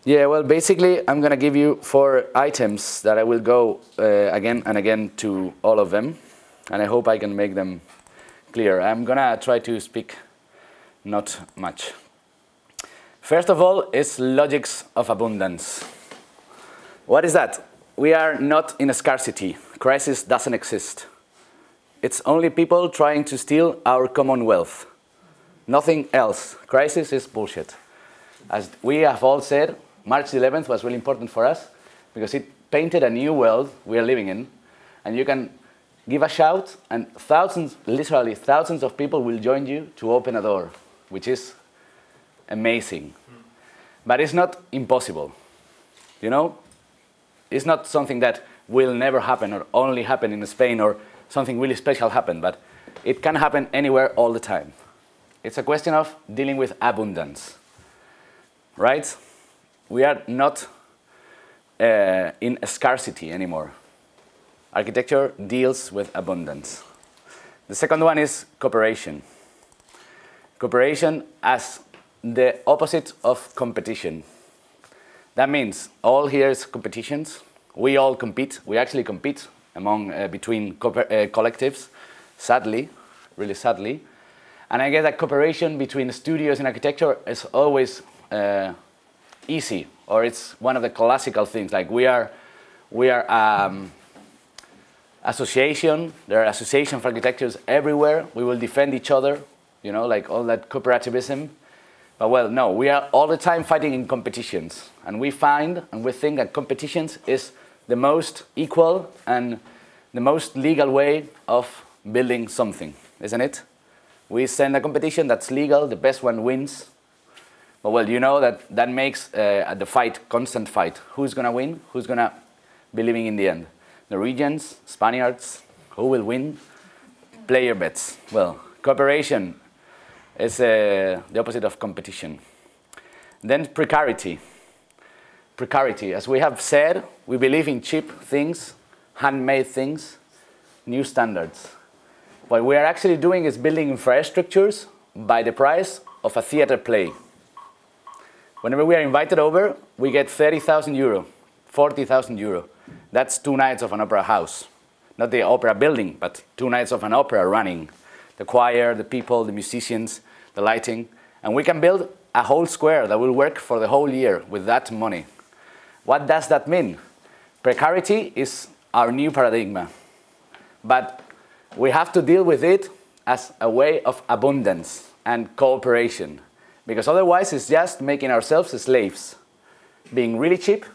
Yeah, well, basically, I'm going to give you 4 items that I will go again and again to all of them. And I hope I can make them clear. I'm going to try to speak not much. First of all is logics of abundance. What is that? We are not in a scarcity. Crisis doesn't exist. It's only people trying to steal our common wealth. Nothing else. Crisis is bullshit. As we have all said, March 11th was really important for us because it painted a new world we are living in. And you can give a shout and thousands, literally thousands of people will join you to open a door, which is amazing. But it's not impossible. You know? It's not something that will never happen or only happen in Spain or something really special happen, but it can happen anywhere all the time. It's a question of dealing with abundance, right? We are not in a scarcity anymore. Architecture deals with abundance. The second one is cooperation. Cooperation as the opposite of competition. That means all here is competitions. We all compete. We actually compete between collectives, sadly, really sadly. And I guess that cooperation between studios in architecture is always easy, or it's one of the classical things. Like we are association. There are associations for architectures everywhere. We will defend each other. You know, like all that cooperativism. But well, no, we are all the time fighting in competitions. And we find and we think that competitions is the most equal and the most legal way of building something, isn't it? We send a competition that's legal, the best one wins. But well, you know that that makes the fight, constant fight. Who's going to win? Who's going to be living in the end? Norwegians, Spaniards, who will win? Player bets. Well, cooperation is the opposite of competition. Then precarity. Precarity, as we have said, we believe in cheap things, handmade things, new standards. What we are actually doing is building infrastructures by the price of a theater play. Whenever we are invited over, we get 30,000 euro, 40,000 euro. That's 2 nights of an opera house. Not the opera building, but 2 nights of an opera running. The choir, the people, the musicians, the lighting. And we can build a whole square that will work for the whole year with that money. What does that mean? Precarity is our new paradigm. But we have to deal with it as a way of abundance and cooperation. Because otherwise it's just making ourselves slaves. Being really cheap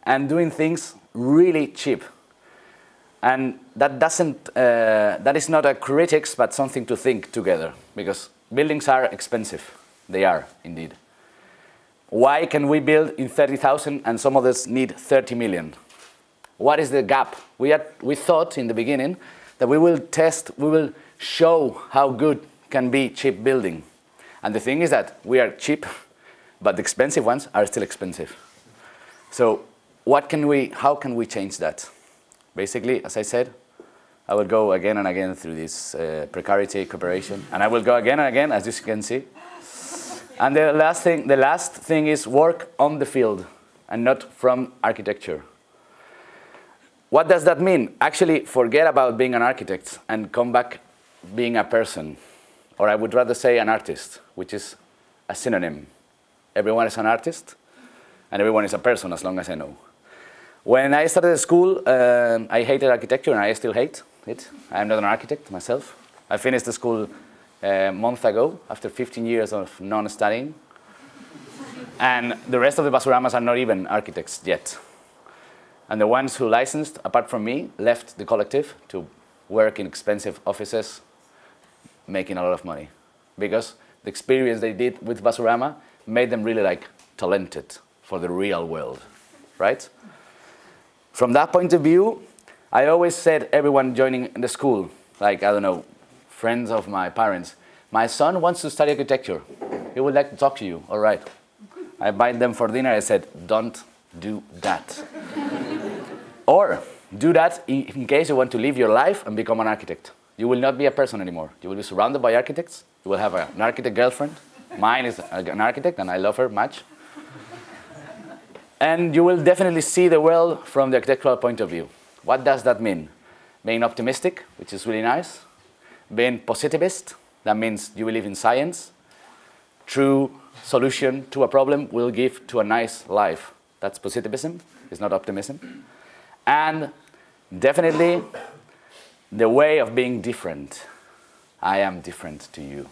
and doing things really cheap. And that is not a critics, but something to think together. Because buildings are expensive. They are, indeed. Why can we build in 30,000 and some others need 30 million? What is the gap? We thought in the beginning that we will show how good can be cheap building. And the thing is that we are cheap, but the expensive ones are still expensive. So how can we change that? Basically, as I said, I will go again and again through this precarity, cooperation, and I will go again and again, as you can see. And the last thing is work on the field and not from architecture. What does that mean? Actually, forget about being an architect and come back being a person. Or I would rather say an artist, which is a synonym. Everyone is an artist, and everyone is a person, as long as I know. When I started school, I hated architecture, and I still hate it. I'm not an architect myself. I finished the school a month ago, after 15 years of non-studying. And the rest of the Basuramas are not even architects yet. And the ones who licensed, apart from me, left the collective to work in expensive offices, making a lot of money. Because the experience they did with Basurama made them really talented for the real world, right? From that point of view, I always said everyone joining the school, I don't know, friends of my parents, my son wants to study architecture. He would like to talk to you, all right. I invite them for dinner, I said, don't do that. Or do that in case you want to live your life and become an architect. You will not be a person anymore. You will be surrounded by architects. You will have an architect girlfriend. Mine is an architect and I love her much. And you will definitely see the world from the architectural point of view. What does that mean? Being optimistic, which is really nice. Being positivist, that means you believe in science. True solution to a problem will give to a nice life. That's positivism, it's not optimism. And definitely the way of being different. I am different to you.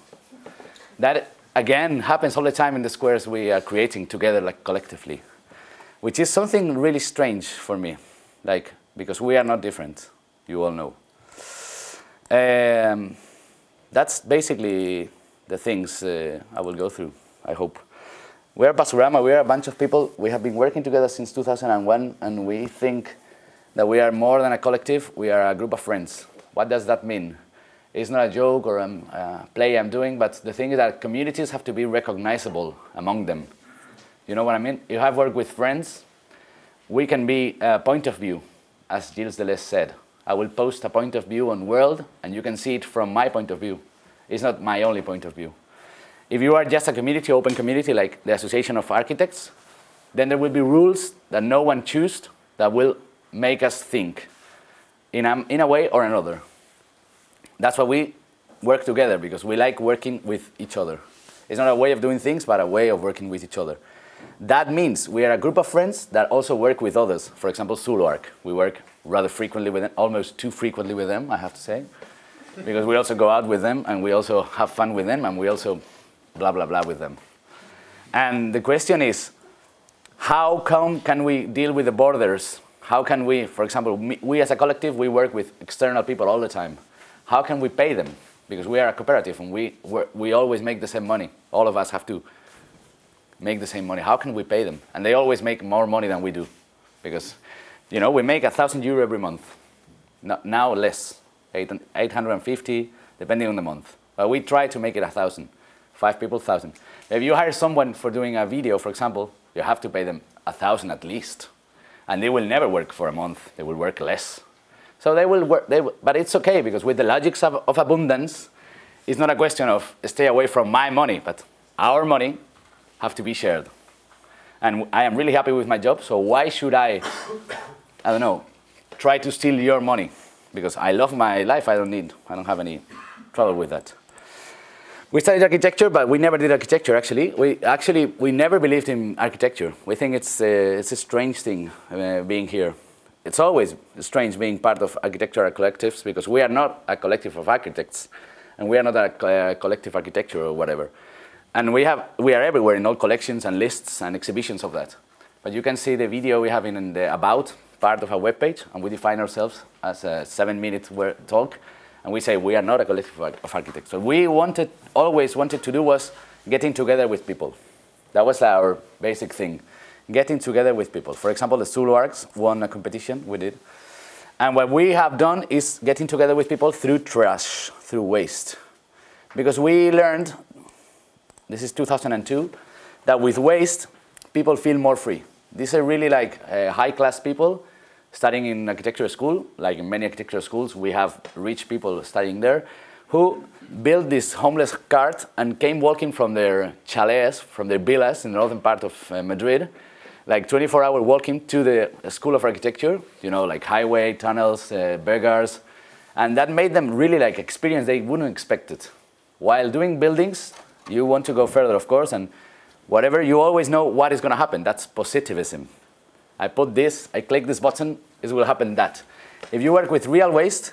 That, again, happens all the time in the squares we are creating together, like collectively, which is something really strange for me, like, because we are not different, you all know. That's basically the things I will go through, I hope. We are Basurama, we are a bunch of people. We have been working together since 2001, and we think that we are more than a collective, we are a group of friends. What does that mean? It's not a joke or a play I'm doing, but the thing is that communities have to be recognizable among them. You know what I mean? You have worked with friends, we can be a point of view, as Gilles Deleuze said. I will post a point of view on world, and you can see it from my point of view. It's not my only point of view. If you are just a community, open community, like the Association of Architects, then there will be rules that no one chooses that will make us think in a way or another. That's why we work together, because we like working with each other. It's not a way of doing things, but a way of working with each other. That means we are a group of friends that also work with others. For example, Zuluark. We work rather frequently with them, almost too frequently with them, I have to say. Because we also go out with them, and we also have fun with them, and we also blah, blah, blah with them. And the question is, how come can we deal with the borders? How can we, for example, we as a collective, we work with external people all the time. How can we pay them? Because we are a cooperative, and we always make the same money. All of us have to make the same money. How can we pay them? And they always make more money than we do. Because, you know, we make €1,000 every month. Now less, 850, depending on the month. But we try to make it 1,000. 5 people, 1,000. If you hire someone for doing a video, for example, you have to pay them 1,000 at least. And they will never work for a month. They will work less. So they will work, but it's okay, because with the logics of abundance, it's not a question of stay away from my money, but our money have to be shared. And I am really happy with my job, so why should I don't know, try to steal your money? Because I love my life, I don't have any trouble with that. We studied architecture, but we never did architecture, actually. We never believed in architecture. We think it's a strange thing being here. It's always strange being part of architectural collectives, because we are not a collective of architects, and we are not a collective architecture or whatever. And we are everywhere in all collections and lists and exhibitions of that. But you can see the video we have in the About part of our webpage, and we define ourselves as a 7-minute talk. And we say we are not a collective of architects. So we always wanted to do was getting together with people. That was our basic thing, getting together with people. For example, the Zuluarks won a competition, we did. And what we have done is getting together with people through trash, through waste. Because we learned, this is 2002, that with waste, people feel more free. These are really like high-class people studying in architecture school. Like in many architecture schools, we have rich people studying there who built this homeless cart and came walking from their chalets, from their villas in the northern part of Madrid, like 24-hour walking to the School of Architecture, you know, like highway, tunnels, beggars. And that made them really like experience they wouldn't expect it. While doing buildings, you want to go further, of course, and whatever, you always know what is going to happen. That's positivism. I put this, I click this button, it will happen that. If you work with real waste,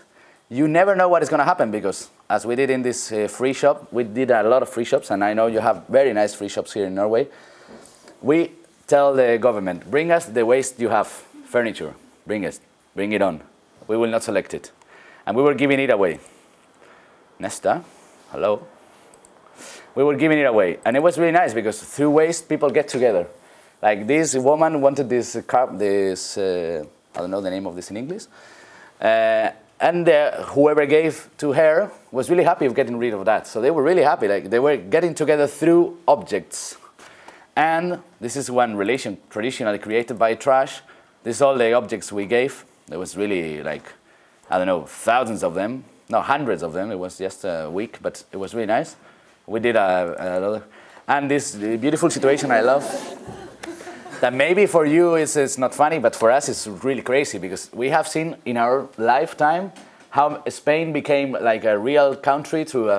you never know what is going to happen, because as we did in this free shop, we did a lot of free shops, and I know you have very nice free shops here in Norway. We tell the government, bring us the waste you have, furniture, bring it on. We will not select it. And we were giving it away. Nesta, hello. We were giving it away, and it was really nice, because through waste, people get together. Like this woman wanted this I don't know the name of this in English, and whoever gave to her was really happy of getting rid of that. So they were really happy, like they were getting together through objects. And this is one relation traditionally created by trash. This is all the objects we gave. There was really like, I don't know, thousands of them, no, hundreds of them. It was just a week, but it was really nice. We did another, and this beautiful situation I love. that maybe for you it's not funny, but for us it's really crazy because we have seen in our lifetime how Spain became like a real country to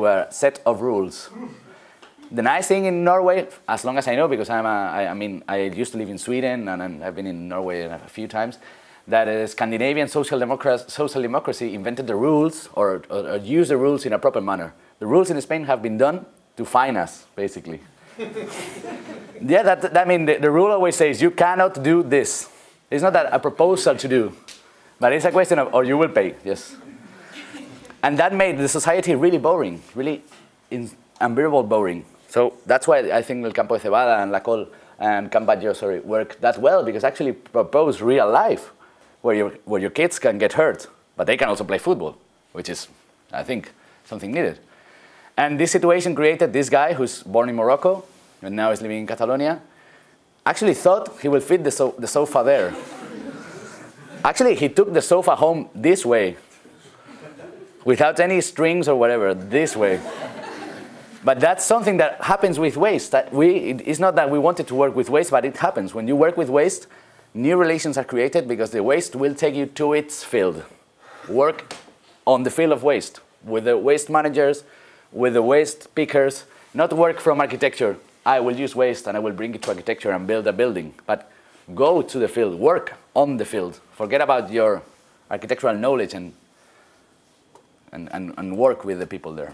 a set of rules. The nice thing in Norway, as long as I know, because I mean, I used to live in Sweden and I've been in Norway a few times, that Scandinavian social democracy invented the rules or used the rules in a proper manner. The rules in Spain have been done to fine us, basically. Yeah, that mean the rule always says you cannot do this. It's not a proposal to do, but it's a question of, or you will pay, yes. And that made the society really boring, really unbearable boring. So that's why I think El Campo de Cebada and La Col and Campaggio, sorry, work that well, because actually propose real life, where your kids can get hurt, but they can also play football, which is, I think, something needed. And this situation created this guy who's born in Morocco and now is living in Catalonia, actually thought he would fit the sofa there. Actually, he took the sofa home this way, without any strings or whatever, this way. But that's something that happens with waste. It's not that we wanted to work with waste, but it happens. When you work with waste, new relations are created because the waste will take you to its field. Work on the field of waste, with the waste managers, with the waste pickers, not work from architecture. I will use waste and I will bring it to architecture and build a building. But go to the field, work on the field. Forget about your architectural knowledge and work with the people there.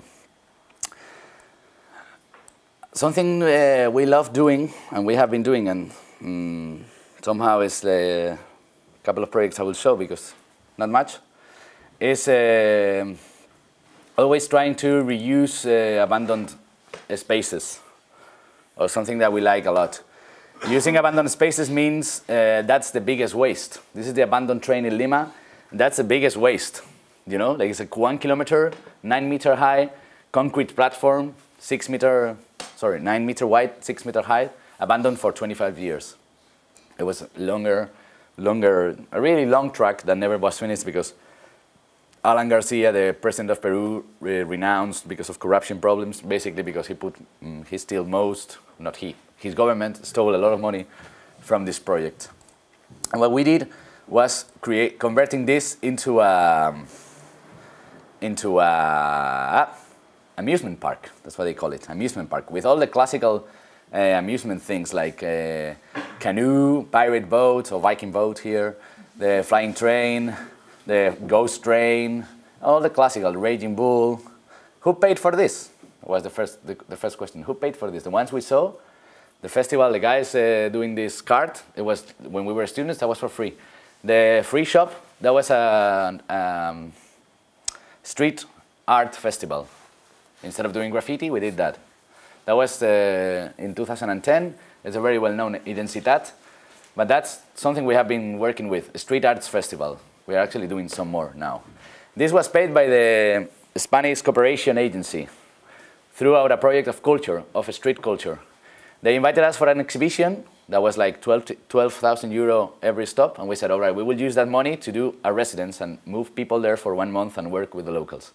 Something we love doing, and we have been doing, and somehow is a couple of projects I will show because not much, is always trying to reuse abandoned spaces, or something that we like a lot. Using abandoned spaces means that's the biggest waste. This is the abandoned train in Lima. That's the biggest waste. You know, like it's a 1 kilometer, 9 meter high, concrete platform, 9 meter wide, 6 meter high, abandoned for 25 years. It was a really long track that never was finished because Alan Garcia, the president of Peru, renounced because of corruption problems, basically because he stole most, not he, his government stole a lot of money from this project. And what we did was converting this into a amusement park. That's what they call it, amusement park, with all the classical amusement things like canoe, pirate boat, or Viking boat here, the flying train, the ghost train, all the classical, raging bull. Who paid for this? Was the first question. Who paid for this? The ones we saw, the festival, the guys doing this cart, it was, when we were students, that was for free. The free shop, that was a street art festival. Instead of doing graffiti, we did that. That was in 2010. It's a very well-known Identitat. But that's something we have been working with, a street arts festival. We are actually doing some more now. This was paid by the Spanish Cooperation Agency throughout a project of culture, of street culture. They invited us for an exhibition that was like 12,000 euro every stop. And we said, all right, we will use that money to do a residence and move people there for 1 month and work with the locals.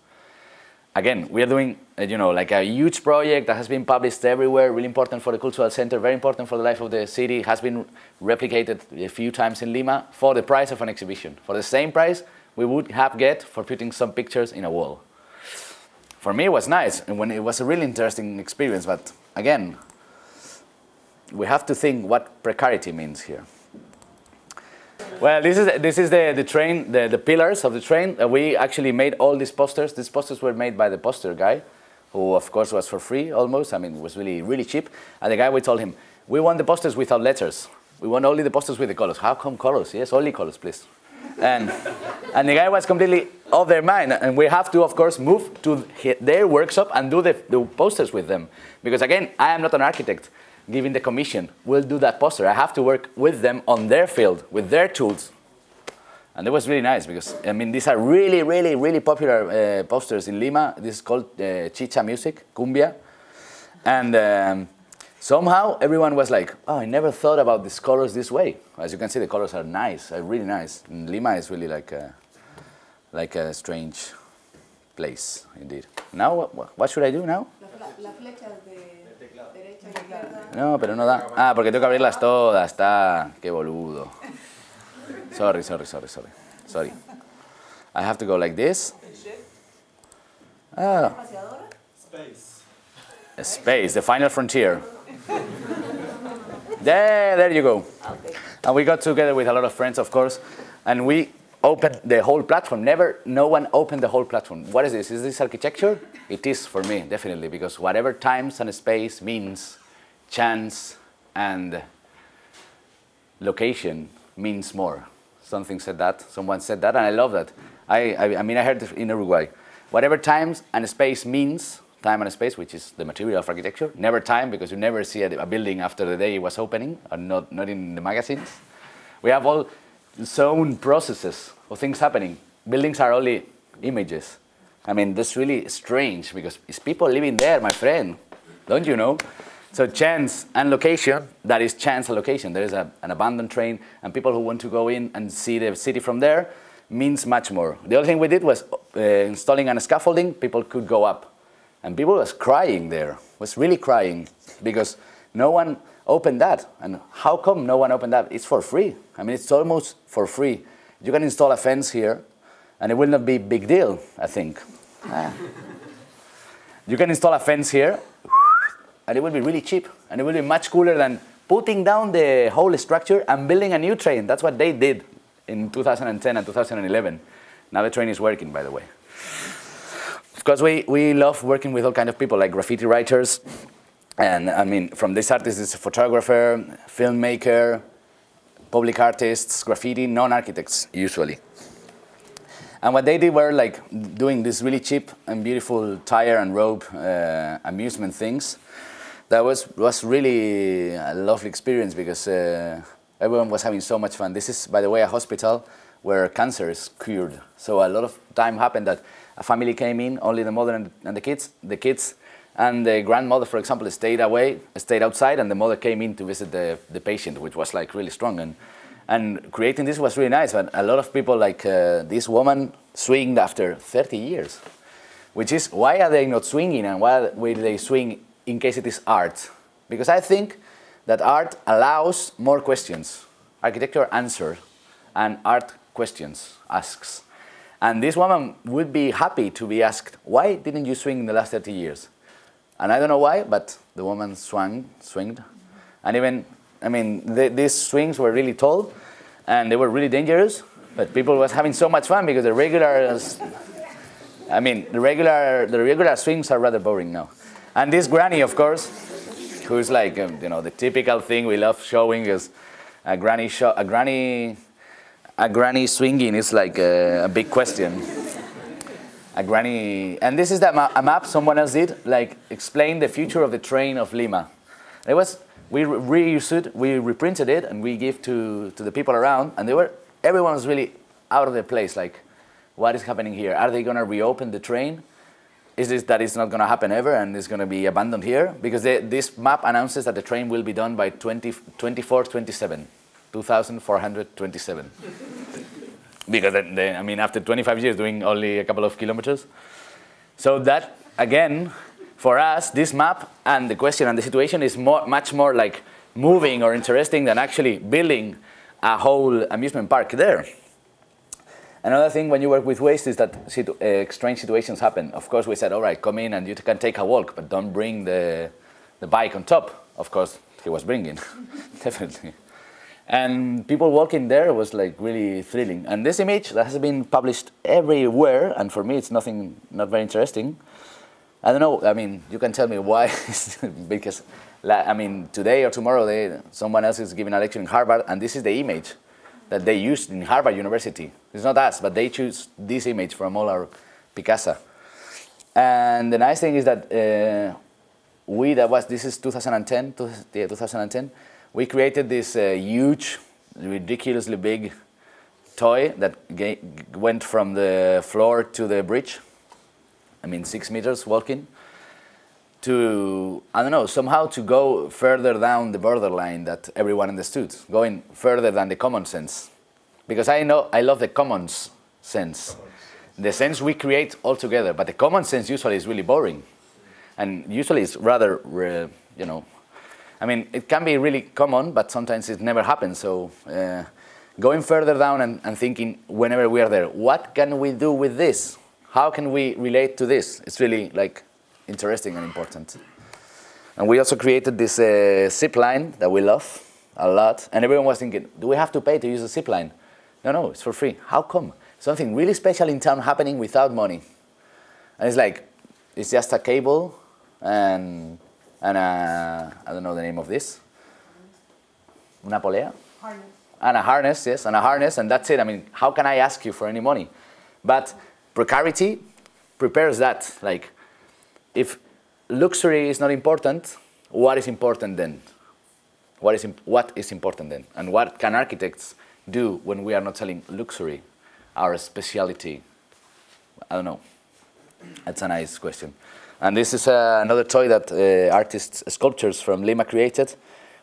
Again, we are doing, you know, like a huge project that has been published everywhere, really important for the cultural center, very important for the life of the city, has been replicated a few times in Lima for the price of an exhibition. For the same price we would have get for putting some pictures in a wall. For me, it was nice, and when it was a really interesting experience, but again, we have to think what precarity means here. Well, this is the train, the pillars of the train. We actually made all these posters. These posters were made by the poster guy, who of course was for free almost. I mean, it was really, really cheap. And the guy, we told him, we want the posters without letters. We want only the posters with the colors. How come colors? Yes, only colors, please. And the guy was completely off their mind. And we have to, of course, move to their workshop and do the posters with them. Because again, I am not an architect. Giving the commission, we'll do that poster. I have to work with them on their field, with their tools. And it was really nice because, I mean, these are really, really, really popular posters in Lima. This is called chicha music, cumbia. And somehow everyone was like, oh, I never thought about these colors this way. As you can see, the colors are nice, are really nice. And Lima is really like a strange place, indeed. Now, what should I do now? No, pero no da. Ah, porque tengo que abrirlas todas, está. Qué boludo. Sorry. I have to go like this. Ah. Space, the final frontier. There you go. And we got together with a lot of friends, of course, and we opened the whole platform. No one opened the whole platform. What is this? Is this architecture? It is for me, definitely, because whatever times and space means chance and location means more. Someone said that, and I love that. I mean, I heard it in Uruguay. Whatever times and space means, time and space, which is the material of architecture, never time, because you never see a building after the day it was opening, or not in the magazines. We have all zone processes of things happening. Buildings are only images. I mean, that's really strange, because it's people living there, my friend. Don't you know? So chance and location, that is chance and location. There is an abandoned train, and people who want to go in and see the city from there means much more. The other thing we did was installing a scaffolding. People could go up. And people was crying there, was really crying, because no one opened that. And how come no one opened that? It's for free. I mean, it's almost for free. You can install a fence here, and it will not be a big deal, I think. You can install a fence here, and it will be really cheap, and it will be much cooler than putting down the whole structure and building a new train. That's what they did in 2010 and 2011. Now the train is working, by the way. Because we love working with all kinds of people, like graffiti writers, and I mean, from this artist is a photographer, filmmaker, public artists, graffiti, non-architects, usually. And what they did were like doing this really cheap and beautiful tire and rope amusement things. That was really a lovely experience, because everyone was having so much fun. This is, by the way, a hospital where cancer is cured. So a lot of time happened that a family came in, only the mother and the kids and the grandmother, for example, stayed outside, and the mother came in to visit the patient, which was like really strong. And creating this was really nice, but a lot of people, like this woman, swinged after 30 years, which is, why are they not swinging, and why will they swing in case it is art? Because I think that art allows more questions. Architecture answers, and art questions, asks. And this woman would be happy to be asked, why didn't you swing in the last 30 years? And I don't know why, but the woman swinged. And even, I mean, these swings were really tall, and they were really dangerous, but people was having so much fun, because the regular swings are rather boring now. And this granny, of course, who's like, the typical thing we love showing is a granny swinging is like a big question. A granny, and this is a map someone else did, like explain the future of the train of Lima. We reused it, we reprinted it, and we give to the people around, and everyone was really out of their place, like, what is happening here? Are they gonna reopen the train? Is this that it's not gonna happen ever, and it's gonna be abandoned here? Because this map announces that the train will be done by 2427. 2,427. Because I mean, after 25 years doing only a couple of kilometers. So that, again, for us, this map and the question and the situation is much more like moving or interesting than actually building a whole amusement park there. Another thing when you work with waste is that strange situations happen. Of course, we said, all right, come in and you can take a walk, but don't bring the bike on top. Of course, he was bringing, definitely. And people walking there was like really thrilling. And this image that has been published everywhere, and for me it's not very interesting. I don't know, I mean, you can tell me why, because, I mean, today or tomorrow someone else is giving a lecture in Harvard, and this is the image that they used in Harvard University. It's not us, but they choose this image from all our Picasso. And the nice thing is that this is 2010, we created this huge, ridiculously big toy that went from the floor to the bridge. I mean, 6 meters walking. To, I don't know, somehow to go further down the borderline that everyone understood, going further than the common sense. Because I love the common sense. The sense we create all together, but the common sense usually is really boring. And usually it's rather, I mean, it can be really common, but sometimes it never happens. So going further down and thinking whenever we are there, what can we do with this? How can we relate to this? It's really like interesting and important. And we also created this zip line that we love a lot. And everyone was thinking, do we have to pay to use the zip line? No, no, it's for free. How come? Something really special in town happening without money. And it's like, it's just a cable and I don't know the name of this. Una polea? Harness. And a harness, yes, and a harness, and that's it. I mean, how can I ask you for any money? But precarity prepares that. Like, if luxury is not important, what is important then? What is important then? And what can architects do when we are not selling luxury, our speciality? I don't know. That's a nice question. And this is another toy that artists, sculptors from Lima created,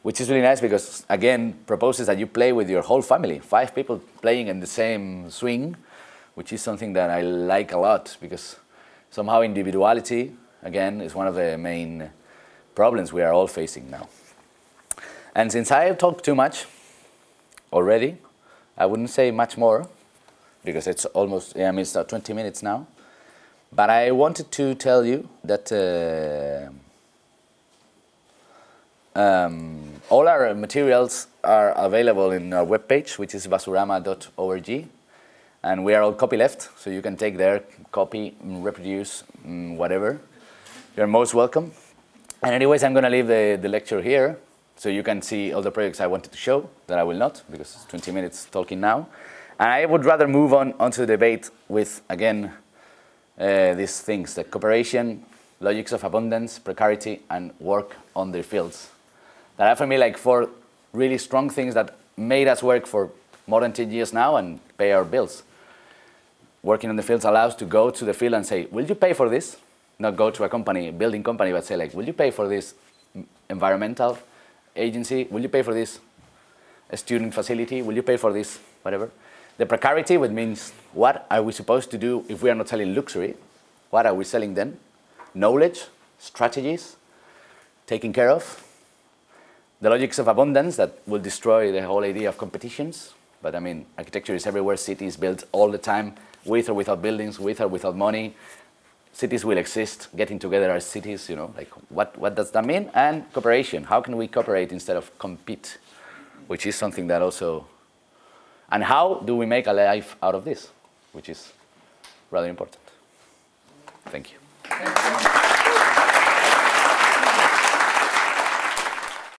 which is really nice because, again, proposes that you play with your whole family. 5 people playing in the same swing, which is something that I like a lot because somehow individuality, again, is one of the main problems we are all facing now. And since I have talked too much already, I wouldn't say much more because it's almost, I mean, it's 20 minutes now. But I wanted to tell you that all our materials are available in our webpage, which is basurama.org. And we are all copyleft, so you can take there, copy, reproduce, whatever. You're most welcome. And anyways, I'm going to leave the lecture here, so you can see all the projects I wanted to show, that I will not, because it's 20 minutes talking now. And I would rather move on to the debate with, again, these things, the cooperation, logics of abundance, precarity, and work on their fields. That are for me like 4 really strong things that made us work for more than 10 years now and pay our bills. Working on the fields allows to go to the field and say, will you pay for this? Not go to a company, building company, but say like, will you pay for this environmental agency? Will you pay for this student facility? Will you pay for this, whatever? The precarity, which means what are we supposed to do if we are not selling luxury? What are we selling then? Knowledge, strategies, taking care of. The logics of abundance that will destroy the whole idea of competitions. But I mean, architecture is everywhere. Cities built all the time, with or without buildings, with or without money. Cities will exist, getting together as cities, you know, like what does that mean? And cooperation, how can we cooperate instead of compete? Which is something that also, and how do we make a life out of this? Which is rather important. Thank you.